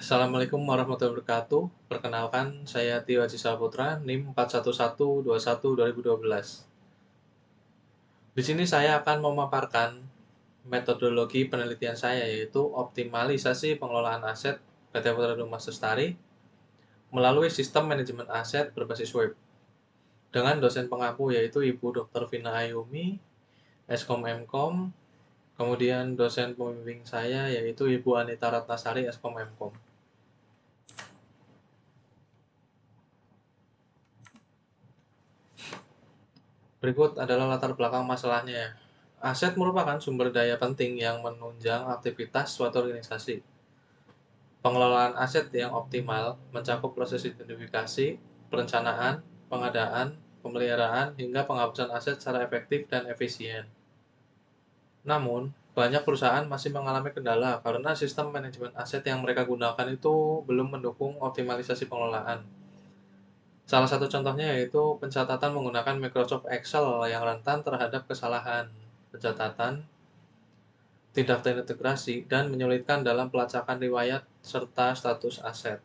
Assalamualaikum warahmatullahi wabarakatuh. Perkenalkan, saya Tio Haji Saputra, NIM 41121-2012. Di sini saya akan memaparkan metodologi penelitian saya, yaitu optimalisasi pengelolaan aset PT Putra Rumah Sestari melalui sistem manajemen aset berbasis web. Dengan dosen pengampu yaitu Ibu Dr. Vina Ayumi, Eskom Mkom, kemudian dosen pembimbing saya yaitu Ibu Anita Ratnasari, Eskom Mkom. Berikut adalah latar belakang masalahnya. Aset merupakan sumber daya penting yang menunjang aktivitas suatu organisasi. Pengelolaan aset yang optimal mencakup proses identifikasi, perencanaan, pengadaan, pemeliharaan, hingga penghapusan aset secara efektif dan efisien. Namun, banyak perusahaan masih mengalami kendala karena sistem manajemen aset yang mereka gunakan itu belum mendukung optimalisasi pengelolaan. Salah satu contohnya yaitu pencatatan menggunakan Microsoft Excel yang rentan terhadap kesalahan pencatatan, tidak terintegrasi, dan menyulitkan dalam pelacakan riwayat serta status aset.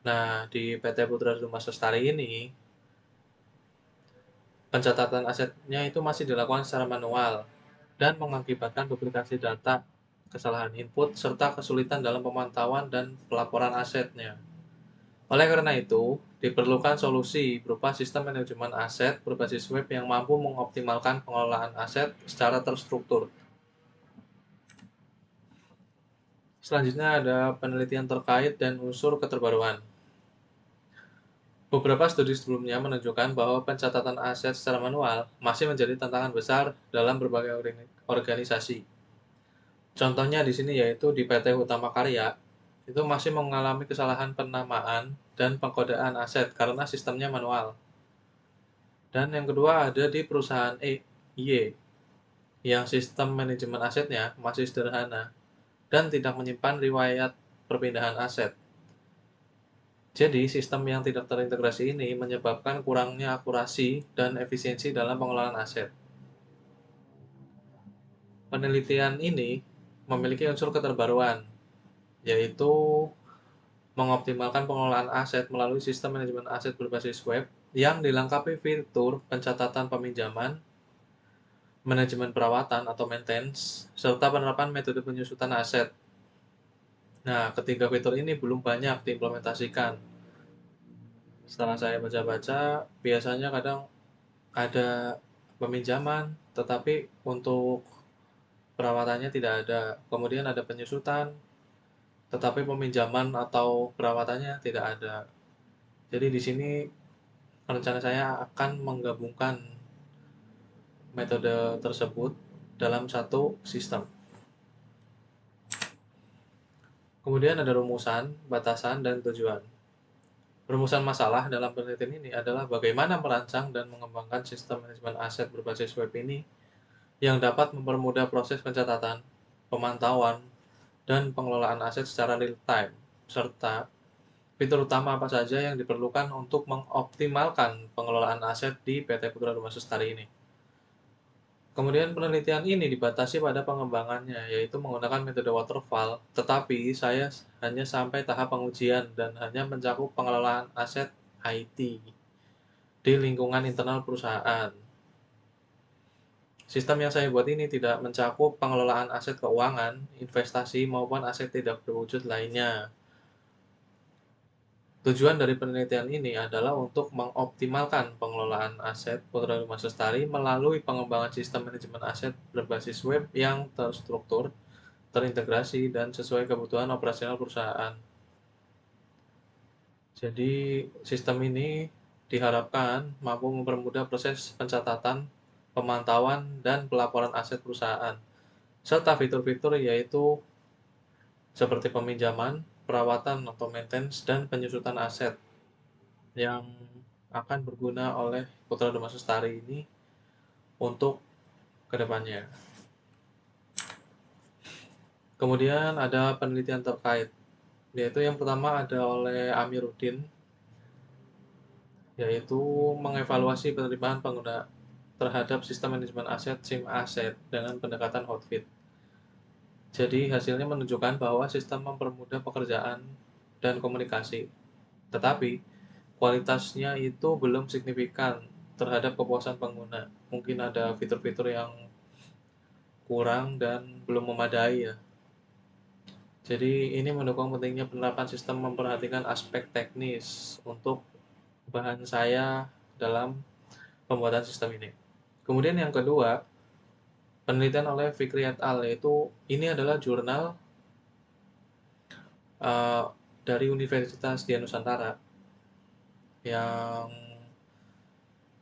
Nah, di PT Putra Rumah Sestari ini, pencatatan asetnya itu masih dilakukan secara manual dan mengakibatkan duplikasi data, kesalahan input, serta kesulitan dalam pemantauan dan pelaporan asetnya. Oleh karena itu, diperlukan solusi berupa sistem manajemen aset berbasis web yang mampu mengoptimalkan pengelolaan aset secara terstruktur. Selanjutnya ada penelitian terkait dan unsur keterbaruan. Beberapa studi sebelumnya menunjukkan bahwa pencatatan aset secara manual masih menjadi tantangan besar dalam berbagai organisasi. Contohnya di sini yaitu di PT Utama Karya, itu masih mengalami kesalahan penamaan dan pengkodaan aset karena sistemnya manual. Dan yang kedua ada di perusahaan Y, yang sistem manajemen asetnya masih sederhana dan tidak menyimpan riwayat perpindahan aset. Jadi, sistem yang tidak terintegrasi ini menyebabkan kurangnya akurasi dan efisiensi dalam pengelolaan aset. Penelitian ini memiliki unsur keterbaruan, yaitu mengoptimalkan pengelolaan aset melalui sistem manajemen aset berbasis web yang dilengkapi fitur pencatatan peminjaman, manajemen perawatan atau maintenance, serta penerapan metode penyusutan aset. Nah, ketiga fitur ini belum banyak diimplementasikan. Setelah saya baca-baca, biasanya kadang ada peminjaman, tetapi untuk perawatannya tidak ada. Kemudian ada penyusutan, tetapi peminjaman atau perawatannya tidak ada. Jadi di sini rencana saya akan menggabungkan metode tersebut dalam satu sistem. Kemudian ada rumusan, batasan, dan tujuan. Rumusan masalah dalam penelitian ini adalah bagaimana merancang dan mengembangkan sistem manajemen aset berbasis web ini yang dapat mempermudah proses pencatatan, pemantauan, dan pengelolaan aset secara real time, serta fitur utama apa saja yang diperlukan untuk mengoptimalkan pengelolaan aset di PT Putra Rumah Sestari ini. Kemudian penelitian ini dibatasi pada pengembangannya, yaitu menggunakan metode waterfall, tetapi saya hanya sampai tahap pengujian dan hanya mencakup pengelolaan aset IT di lingkungan internal perusahaan. Sistem yang saya buat ini tidak mencakup pengelolaan aset keuangan, investasi, maupun aset tidak berwujud lainnya. Tujuan dari penelitian ini adalah untuk mengoptimalkan pengelolaan aset Putra Rumah Sestari melalui pengembangan sistem manajemen aset berbasis web yang terstruktur, terintegrasi, dan sesuai kebutuhan operasional perusahaan. Jadi, sistem ini diharapkan mampu mempermudah proses pencatatan, pemantauan, dan pelaporan aset perusahaan, serta fitur-fitur yaitu seperti peminjaman, perawatan atau maintenance, dan penyusutan aset yang akan berguna oleh Putra Rumah Sestari ini untuk kedepannya. Kemudian ada penelitian terkait, yaitu yang pertama ada oleh Amiruddin, yaitu mengevaluasi penerimaan pengguna terhadap sistem manajemen aset SIM aset dengan pendekatan hotfit. Jadi hasilnya menunjukkan bahwa sistem mempermudah pekerjaan dan komunikasi, tetapi kualitasnya itu belum signifikan terhadap kepuasan pengguna. Mungkin ada fitur-fitur yang kurang dan belum memadai ya. Jadi ini mendukung pentingnya penerapan sistem memperhatikan aspek teknis untuk bahan saya dalam pembuatan sistem ini. Kemudian yang kedua, penelitian oleh Fikri et al. Yaitu ini adalah jurnal uh, dari Universitas Dian Nusantara yang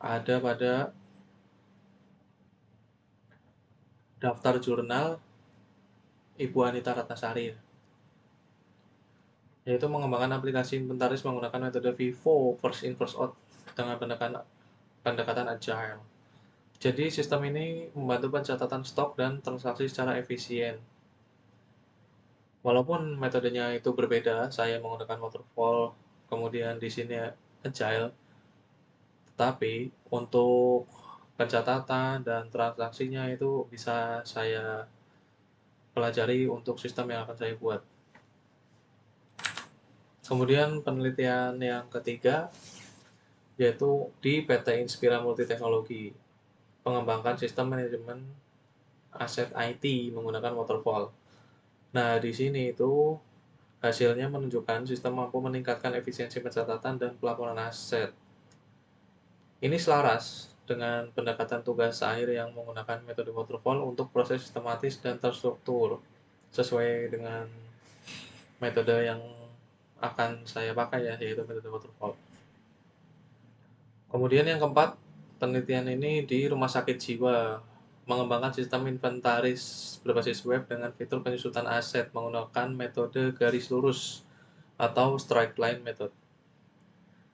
ada pada daftar jurnal Ibu Anita Ratnasari, yaitu mengembangkan aplikasi inventaris menggunakan metode FIFO first in first out dengan pendekatan agile. Jadi sistem ini membantu pencatatan stok dan transaksi secara efisien. Walaupun metodenya itu berbeda, saya menggunakan waterfall, kemudian di sini agile, tetapi untuk pencatatan dan transaksinya itu bisa saya pelajari untuk sistem yang akan saya buat. Kemudian penelitian yang ketiga yaitu di PT Inspira Multiteknologi, mengembangkan sistem manajemen aset IT menggunakan waterfall. Nah, di sini itu hasilnya menunjukkan sistem mampu meningkatkan efisiensi pencatatan dan pelaporan aset. Ini selaras dengan pendekatan tugas akhir yang menggunakan metode waterfall untuk proses sistematis dan terstruktur, sesuai dengan metode yang akan saya pakai ya, yaitu metode waterfall. Kemudian yang keempat, penelitian ini di Rumah Sakit Jiwa, mengembangkan sistem inventaris berbasis web dengan fitur penyusutan aset menggunakan metode garis lurus atau straight line method.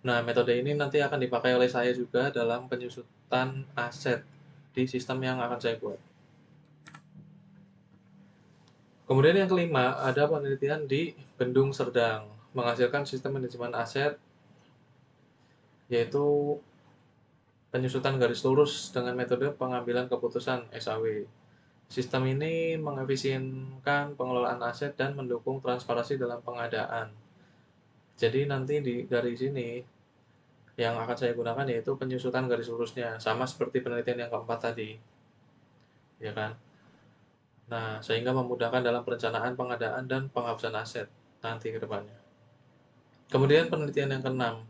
Nah, metode ini nanti akan dipakai oleh saya juga dalam penyusutan aset di sistem yang akan saya buat. Kemudian yang kelima, ada penelitian di Bendung Serdang, menghasilkan sistem manajemen aset, yaitu penyusutan garis lurus dengan metode pengambilan keputusan SAW. Sistem ini mengefisienkan pengelolaan aset dan mendukung transparansi dalam pengadaan. Jadi nanti dari sini yang akan saya gunakan yaitu penyusutan garis lurusnya, sama seperti penelitian yang keempat tadi, ya kan? Nah, sehingga memudahkan dalam perencanaan pengadaan dan penghapusan aset nanti ke depannya. Kemudian penelitian yang keenam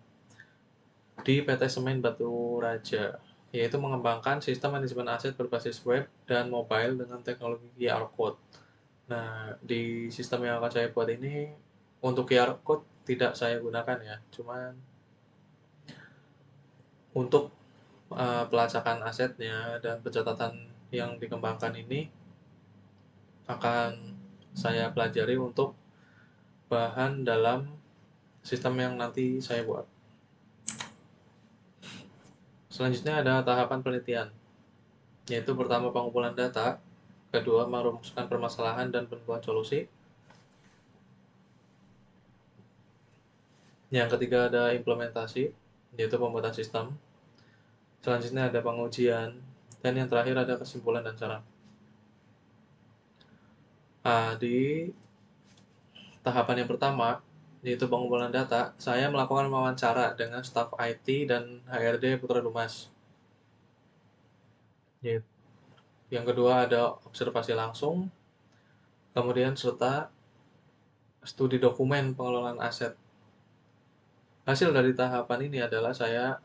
di PT Semen Batu Raja, yaitu mengembangkan sistem manajemen aset berbasis web dan mobile dengan teknologi QR Code. Nah, di sistem yang akan saya buat ini, untuk QR Code tidak saya gunakan ya, cuman untuk pelacakan asetnya dan pencatatan yang dikembangkan ini akan saya pelajari untuk bahan dalam sistem yang nanti saya buat. Selanjutnya ada tahapan penelitian, yaitu pertama pengumpulan data, kedua merumuskan permasalahan dan penemuan solusi, yang ketiga ada implementasi, yaitu pembuatan sistem, selanjutnya ada pengujian, dan yang terakhir ada kesimpulan dan saran. Nah, di tahapan yang pertama, yaitu pengumpulan data, saya melakukan wawancara dengan staf IT dan HRD Putra Dumas. Yang kedua ada observasi langsung, kemudian serta studi dokumen pengelolaan aset. Hasil dari tahapan ini adalah saya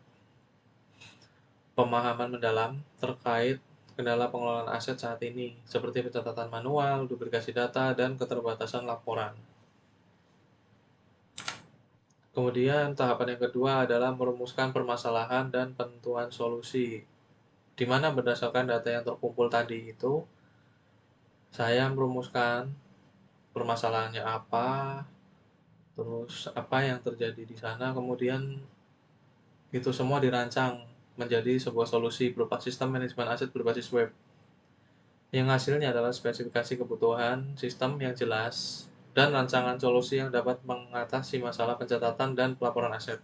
pemahaman mendalam terkait kendala pengelolaan aset saat ini, seperti pencatatan manual, duplikasi data, dan keterbatasan laporan. Kemudian tahapan yang kedua adalah merumuskan permasalahan dan penentuan solusi, di mana berdasarkan data yang terkumpul tadi itu, saya merumuskan permasalahannya apa, terus apa yang terjadi di sana, kemudian itu semua dirancang menjadi sebuah solusi berupa sistem manajemen aset berbasis web, yang hasilnya adalah spesifikasi kebutuhan sistem yang jelas dan rancangan solusi yang dapat mengatasi masalah pencatatan dan pelaporan aset.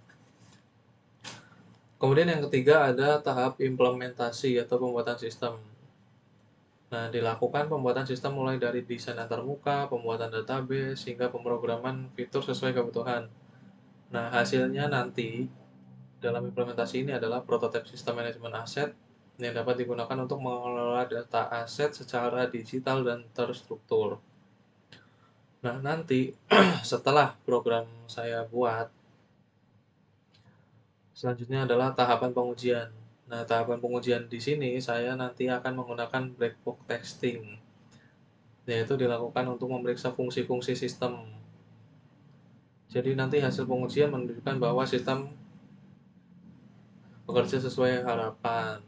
Kemudian yang ketiga ada tahap implementasi atau pembuatan sistem. Nah, dilakukan pembuatan sistem mulai dari desain antarmuka, pembuatan database, hingga pemrograman fitur sesuai kebutuhan. Nah, hasilnya nanti dalam implementasi ini adalah prototipe sistem manajemen aset yang dapat digunakan untuk mengelola data aset secara digital dan terstruktur. Nah, nanti setelah program saya buat, selanjutnya adalah tahapan pengujian. Nah, tahapan pengujian di sini saya nanti akan menggunakan black box testing, yaitu dilakukan untuk memeriksa fungsi-fungsi sistem. Jadi nanti hasil pengujian menunjukkan bahwa sistem bekerja sesuai harapan.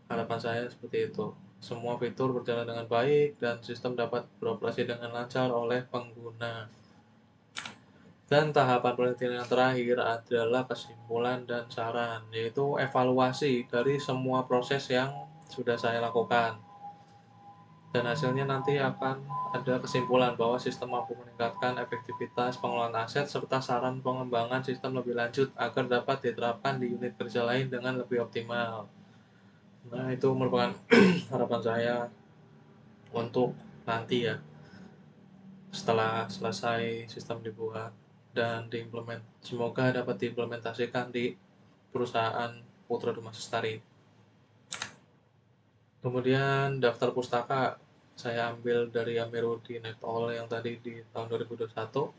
Harapan saya seperti itu. Semua fitur berjalan dengan baik dan sistem dapat beroperasi dengan lancar oleh pengguna. Dan tahapan penelitian yang terakhir adalah kesimpulan dan saran, yaitu evaluasi dari semua proses yang sudah saya lakukan. Dan hasilnya nanti akan ada kesimpulan bahwa sistem mampu meningkatkan efektivitas pengelolaan aset serta saran pengembangan sistem lebih lanjut agar dapat diterapkan di unit kerja lain dengan lebih optimal. Nah, itu merupakan harapan saya untuk nanti ya, setelah selesai sistem dibuat dan diimplement. Semoga dapat diimplementasikan di perusahaan Putra Dumas Lestari. Kemudian daftar pustaka saya ambil dari Amiruddin et al. Yang tadi di tahun 2021.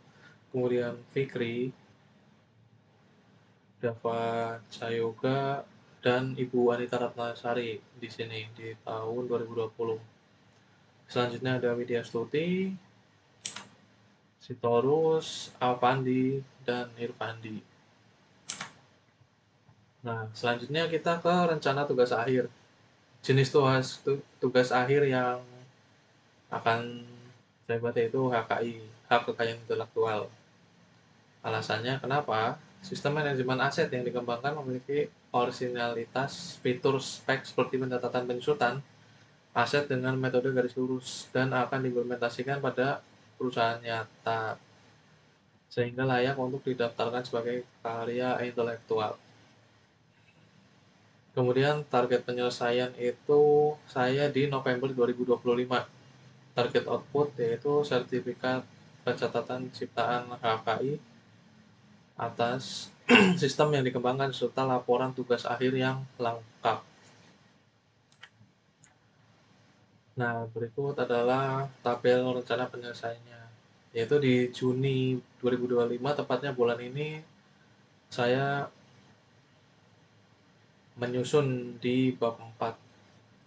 Kemudian Fikri, Dava Cayoga, dan Ibu Anita Ratnasari di sini di tahun 2020. Selanjutnya ada Widya Stuti, Sitorus, Alpandi, dan Irfandi. Nah, selanjutnya kita ke rencana tugas akhir. Jenis tugas akhir yang akan saya buat yaitu HKI, hak kekayaan intelektual. Alasannya kenapa? Sistem manajemen aset yang dikembangkan memiliki orisinalitas fitur spek seperti pencatatan penyusutan aset dengan metode garis lurus dan akan diimplementasikan pada perusahaan nyata sehingga layak untuk didaftarkan sebagai karya intelektual. Kemudian target penyelesaian itu saya di November 2025. Target output yaitu sertifikat pencatatan ciptaan HKI atas sistem yang dikembangkan serta laporan tugas akhir yang lengkap. Nah, berikut adalah tabel rencana penyelesaiannya. Yaitu di Juni 2025, tepatnya bulan ini, saya menyusun di bab 4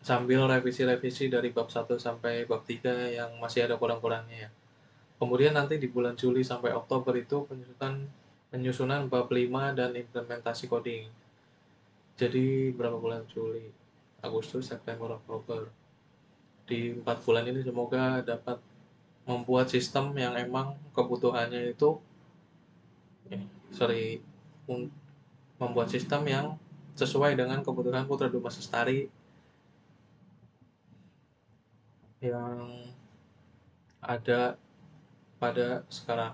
sambil revisi-revisi dari bab 1 sampai bab 3 yang masih ada kurang-kurangnya ya. Kemudian nanti di bulan Juli sampai Oktober itu penyusunan bab 5 dan implementasi coding. Jadi berapa bulan? Juli, Agustus, September, Oktober. Di 4 bulan ini semoga dapat membuat sistem yang emang kebutuhannya itu sorry membuat sistem yang sesuai dengan kebutuhan Putra Dumas Lestari yang ada pada sekarang.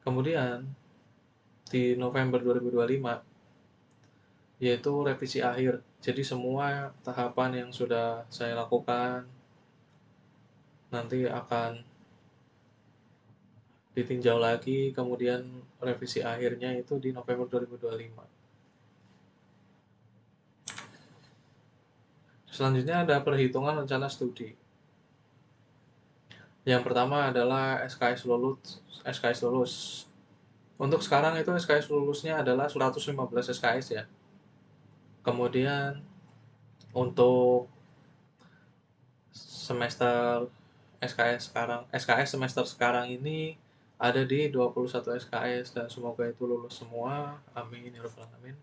Kemudian di November 2025 yaitu revisi akhir. Jadi semua tahapan yang sudah saya lakukan nanti akan ditinjau lagi, kemudian revisi akhirnya itu di November 2025. Selanjutnya ada perhitungan rencana studi. Yang pertama adalah SKS lulus. Untuk sekarang itu SKS lulusnya adalah 115 SKS ya. Kemudian untuk semester SKS semester sekarang ini ada di 21 SKS dan semoga itu lulus semua. Amin ya rabbal alamin.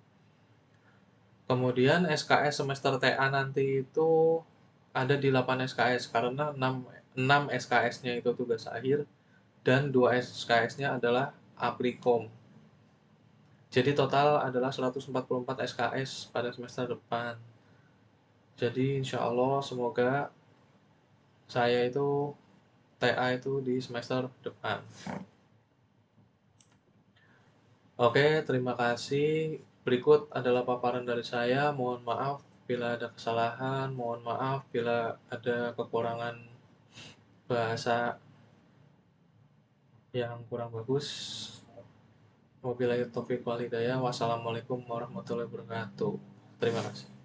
Kemudian SKS semester TA nanti itu ada di 8 SKS karena 6 SKS-nya itu tugas akhir dan 2 SKS-nya adalah Aprikom. Jadi total adalah 144 SKS pada semester depan. Jadi insya Allah semoga saya itu TA itu di semester depan. Oke, terima kasih. Berikut adalah paparan dari saya. Mohon maaf bila ada kesalahan, mohon maaf bila ada kekurangan bahasa yang kurang bagus. Wabillahi taufiq wal hidayah. Wassalamualaikum warahmatullahi wabarakatuh. Terima kasih.